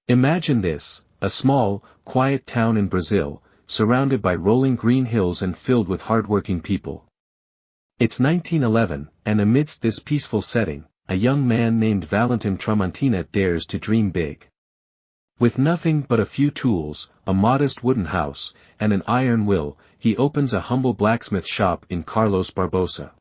Imagine this, a small, quiet town in Brazil, surrounded by rolling green hills and filled with hardworking people. It's 1911, and amidst this peaceful setting, a young man named Valentim Tramontina dares to dream big. With nothing but a few tools, a modest wooden house, and an iron will, he opens a humble blacksmith shop in Carlos Barbosa.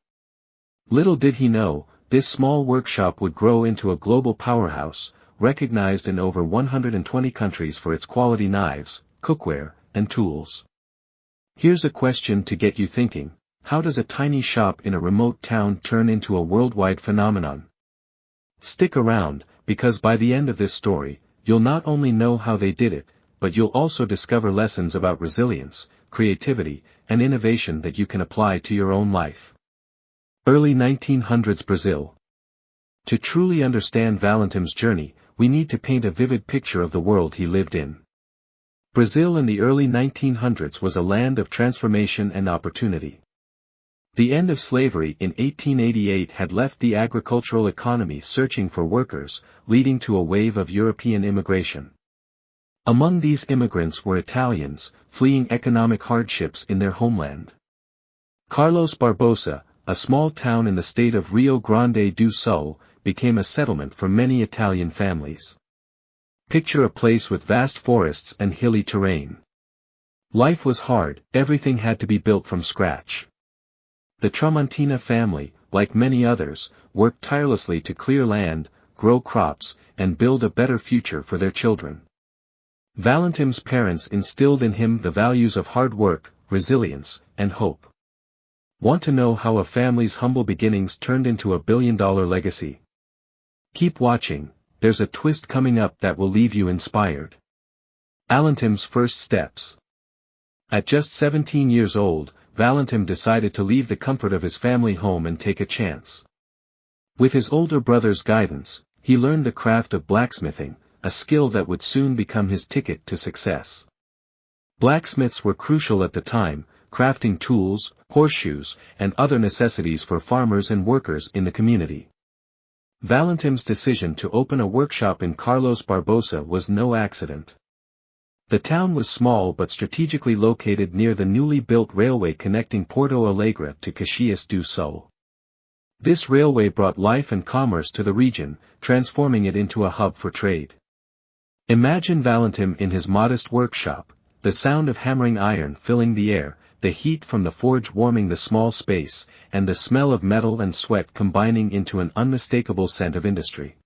Little did he know, this small workshop would grow into a global powerhouse, recognized in over 120 countries for its quality knives, cookware, and tools. Here's a question to get you thinking: how does a tiny shop in a remote town turn into a worldwide phenomenon? Stick around, because by the end of this story, you'll not only know how they did it, but you'll also discover lessons about resilience, creativity, and innovation that you can apply to your own life. Early 1900s Brazil. To truly understand Valentim's journey, we need to paint a vivid picture of the world he lived in. Brazil in the early 1900s was a land of transformation and opportunity. The end of slavery in 1888 had left the agricultural economy searching for workers, leading to a wave of European immigration. Among these immigrants were Italians, fleeing economic hardships in their homeland. Carlos Barbosa, a small town in the state of Rio Grande do Sul, became a settlement for many Italian families. Picture a place with vast forests and hilly terrain. Life was hard, everything had to be built from scratch. The Tramontina family, like many others, worked tirelessly to clear land, grow crops, and build a better future for their children. Valentim's parents instilled in him the values of hard work, resilience, and hope. Want to know how a family's humble beginnings turned into a billion-dollar legacy? Keep watching, there's a twist coming up that will leave you inspired. Valentim's first steps. At just 17 years old, Valentim decided to leave the comfort of his family home and take a chance. With his older brother's guidance, he learned the craft of blacksmithing, a skill that would soon become his ticket to success. Blacksmiths were crucial at the time, crafting tools, horseshoes, and other necessities for farmers and workers in the community. Valentim's decision to open a workshop in Carlos Barbosa was no accident. The town was small but strategically located near the newly built railway connecting Porto Alegre to Caxias do Sul. This railway brought life and commerce to the region, transforming it into a hub for trade. Imagine Valentim in his modest workshop, the sound of hammering iron filling the air, the heat from the forge warming the small space, and the smell of metal and sweat combining into an unmistakable scent of industry.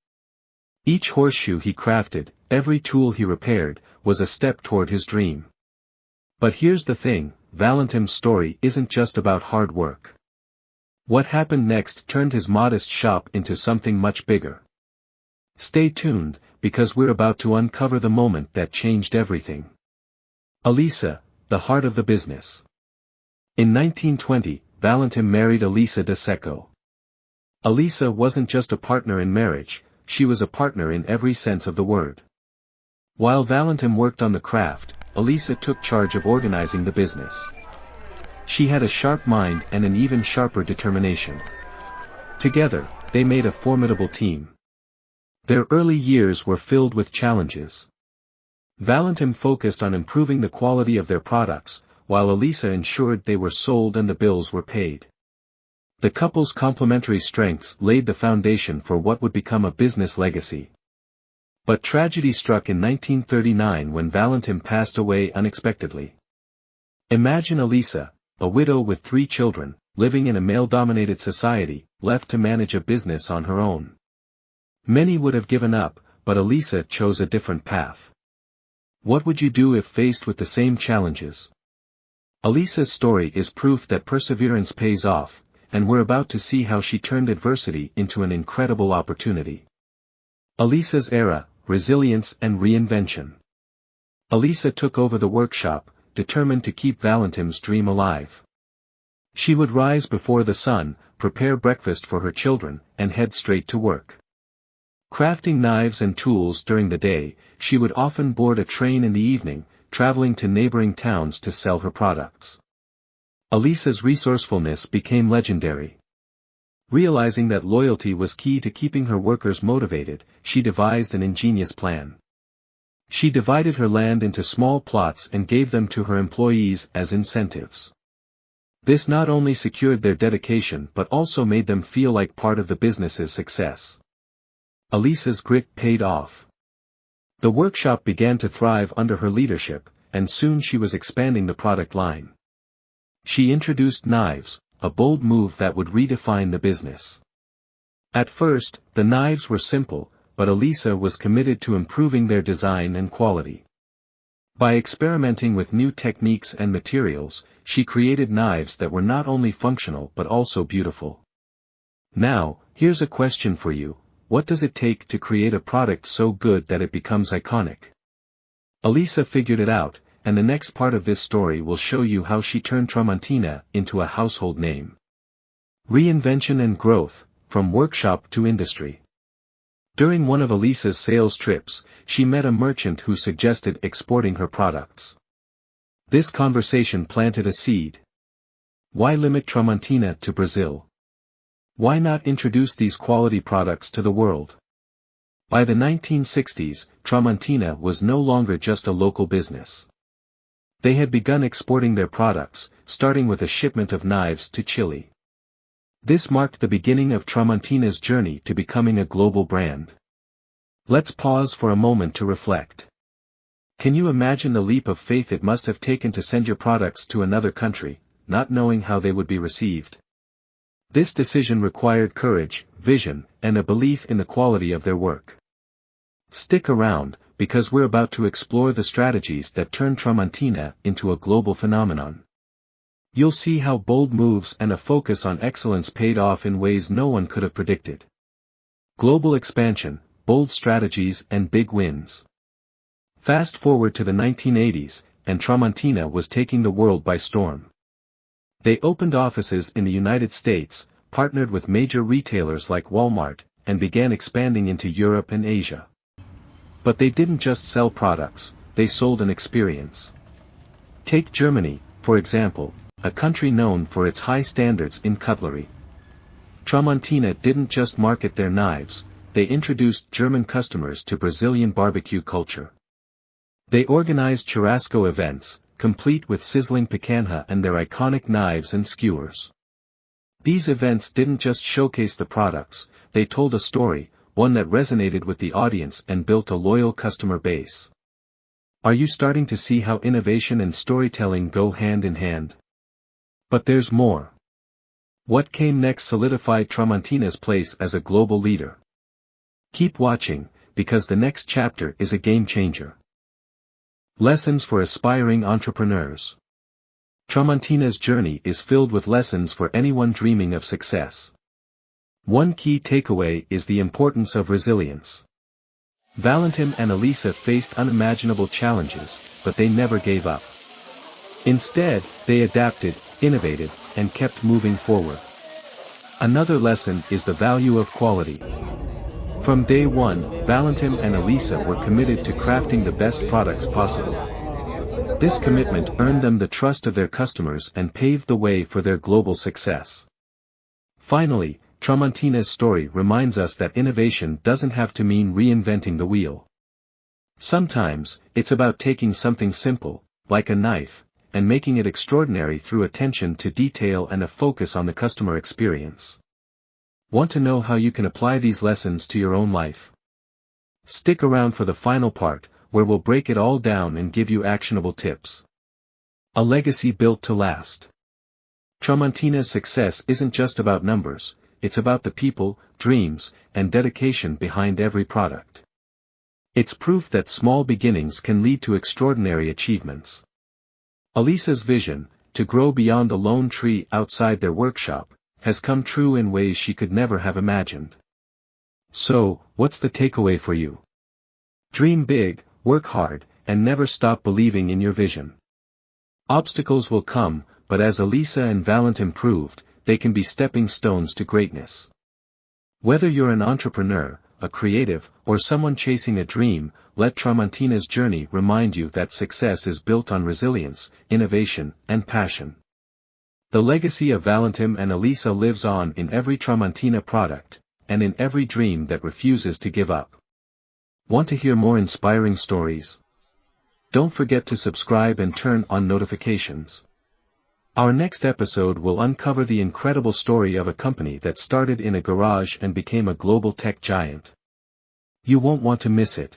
Each horseshoe he crafted, every tool he repaired, was a step toward his dream. But here's the thing, Valentim's story isn't just about hard work. What happened next turned his modest shop into something much bigger. Stay tuned, because we're about to uncover the moment that changed everything. Elisa, the heart of the business. In 1920, Valentim married Elisa de Seco. Elisa wasn't just a partner in marriage, she was a partner in every sense of the word. While Valentim worked on the craft, Elisa took charge of organizing the business. She had a sharp mind and an even sharper determination. Together, they made a formidable team. Their early years were filled with challenges. Valentim focused on improving the quality of their products, while Elisa ensured they were sold and the bills were paid. The couple's complementary strengths laid the foundation for what would become a business legacy. But tragedy struck in 1939 when Valentim passed away unexpectedly. Imagine Elisa, a widow with 3 children, living in a male-dominated society, left to manage a business on her own. Many would have given up, but Elisa chose a different path. What would you do if faced with the same challenges? Elisa's story is proof that perseverance pays off, and we're about to see how she turned adversity into an incredible opportunity. Elisa's era, resilience and reinvention. Elisa took over the workshop, determined to keep Valentim's dream alive. She would rise before the sun, prepare breakfast for her children, and head straight to work. Crafting knives and tools during the day, she would often board a train in the evening, traveling to neighboring towns to sell her products. Elisa's resourcefulness became legendary. Realizing that loyalty was key to keeping her workers motivated, she devised an ingenious plan. She divided her land into small plots and gave them to her employees as incentives. This not only secured their dedication but also made them feel like part of the business's success. Elisa's grit paid off. The workshop began to thrive under her leadership, and soon she was expanding the product line. She introduced knives, a bold move that would redefine the business. At first, the knives were simple, but Elisa was committed to improving their design and quality. By experimenting with new techniques and materials, she created knives that were not only functional but also beautiful. Now, here's a question for you: what does it take to create a product so good that it becomes iconic? Elisa figured it out, and the next part of this story will show you how she turned Tramontina into a household name. Reinvention and growth, from workshop to industry. During one of Elisa's sales trips, she met a merchant who suggested exporting her products. This conversation planted a seed. Why limit Tramontina to Brazil? Why not introduce these quality products to the world? By the 1960s, Tramontina was no longer just a local business. They had begun exporting their products, starting with a shipment of knives to Chile. This marked the beginning of Tramontina's journey to becoming a global brand. Let's pause for a moment to reflect. Can you imagine the leap of faith it must have taken to send your products to another country, not knowing how they would be received? This decision required courage, vision, and a belief in the quality of their work. Stick around, because we're about to explore the strategies that turned Tramontina into a global phenomenon. You'll see how bold moves and a focus on excellence paid off in ways no one could have predicted. Global expansion, bold strategies and big wins. Fast forward to the 1980s, and Tramontina was taking the world by storm. They opened offices in the United States, partnered with major retailers like Walmart, and began expanding into Europe and Asia. But they didn't just sell products, they sold an experience. Take Germany, for example, a country known for its high standards in cutlery. Tramontina didn't just market their knives, they introduced German customers to Brazilian barbecue culture. They organized churrasco events, complete with sizzling picanha and their iconic knives and skewers. These events didn't just showcase the products, they told a story, one that resonated with the audience and built a loyal customer base. Are you starting to see how innovation and storytelling go hand in hand? But there's more. What came next solidified Tramontina's place as a global leader. Keep watching, because the next chapter is a game changer. Lessons for aspiring entrepreneurs. Tramontina's journey is filled with lessons for anyone dreaming of success. One key takeaway is the importance of resilience. Valentim and Elisa faced unimaginable challenges, but they never gave up. Instead, they adapted, innovated, and kept moving forward. Another lesson is the value of quality. From day one, Valentim and Elisa were committed to crafting the best products possible. This commitment earned them the trust of their customers and paved the way for their global success. Finally, Tramontina's story reminds us that innovation doesn't have to mean reinventing the wheel. Sometimes, it's about taking something simple, like a knife, and making it extraordinary through attention to detail and a focus on the customer experience. Want to know how you can apply these lessons to your own life? Stick around for the final part, where we'll break it all down and give you actionable tips. A legacy built to last. Tramontina's success isn't just about numbers, it's about the people, dreams, and dedication behind every product. It's proof that small beginnings can lead to extraordinary achievements. Elisa's vision, to grow beyond the lone tree outside their workshop, has come true in ways she could never have imagined. So, what's the takeaway for you? Dream big, work hard, and never stop believing in your vision. Obstacles will come, but as Elisa and Valentim proved, they can be stepping stones to greatness. Whether you're an entrepreneur, a creative, or someone chasing a dream, let Tramontina's journey remind you that success is built on resilience, innovation, and passion. The legacy of Valentim and Elisa lives on in every Tramontina product, and in every dream that refuses to give up. Want to hear more inspiring stories? Don't forget to subscribe and turn on notifications. Our next episode will uncover the incredible story of a company that started in a garage and became a global tech giant. You won't want to miss it.